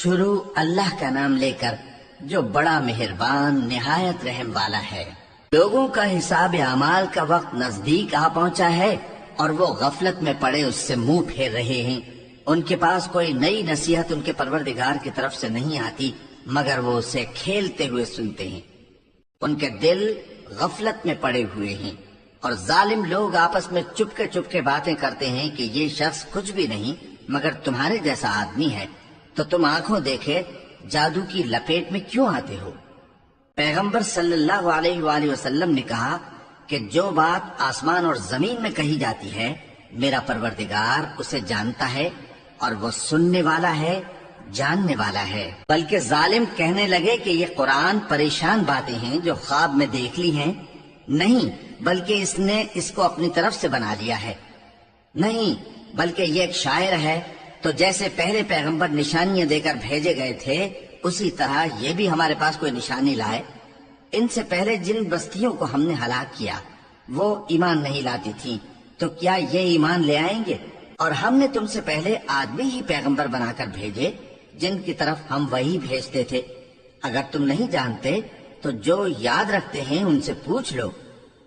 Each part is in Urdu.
شروع اللہ کا نام لے کر جو بڑا مہربان نہایت رحم والا ہے۔ لوگوں کا حساب اعمال کا وقت نزدیک آ پہنچا ہے اور وہ غفلت میں پڑے اس سے منہ پھیر رہے ہیں۔ ان کے پاس کوئی نئی نصیحت ان کے پروردگار کی طرف سے نہیں آتی مگر وہ اسے کھیلتے ہوئے سنتے ہیں۔ ان کے دل غفلت میں پڑے ہوئے ہیں اور ظالم لوگ آپس میں چپکے باتیں کرتے ہیں کہ یہ شخص کچھ بھی نہیں مگر تمہارے جیسا آدمی ہے، تو تم آنکھوں دیکھے جادو کی لپیٹ میں کیوں آتے ہو؟ پیغمبر صلی اللہ علیہ وآلہ وسلم نے کہا کہ جو بات آسمان اور زمین میں کہی جاتی ہے میرا پروردگار اسے جانتا ہے اور وہ سننے والا ہے، جاننے والا ہے۔ بلکہ ظالم کہنے لگے کہ یہ قرآن پریشان باتیں ہیں جو خواب میں دیکھ لی ہیں۔ نہیں، بلکہ اس نے اس کو اپنی طرف سے بنا لیا ہے۔ نہیں، بلکہ یہ ایک شاعر ہے۔ تو جیسے پہلے پیغمبر نشانیاں دے کر بھیجے گئے تھے اسی طرح یہ بھی ہمارے پاس کوئی نشانی لائے۔ ان سے پہلے جن بستیوں کو ہم نے ہلاک کیا وہ ایمان نہیں لاتی تھیں، تو کیا یہ ایمان لے آئیں گے؟ اور ہم نے تم سے پہلے آدمی ہی پیغمبر بنا کر بھیجے جن کی طرف ہم وہی بھیجتے تھے۔ اگر تم نہیں جانتے تو جو یاد رکھتے ہیں ان سے پوچھ لو۔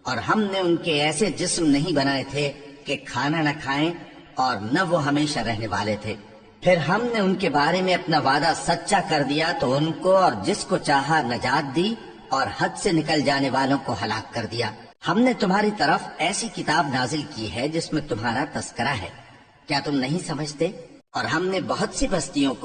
اور ہم نے ان کے ایسے جسم نہیں بنائے تھے کہ کھانا نہ کھائیں اور نہ وہ ہمیشہ رہنے والے تھے۔ پھر ہم نے ان کے بارے میں اپنا وعدہ سچا کر دیا تو ان کو اور جس کو چاہا نجات دی اور حد سے نکل جانے والوں کو ہلاک کر دیا۔ ہم نے تمہاری طرف ایسی کتاب نازل کی ہے جس میں تمہارا تذکرہ ہے، کیا تم نہیں سمجھتے؟ اور ہم نے بہت سی بستیوں کو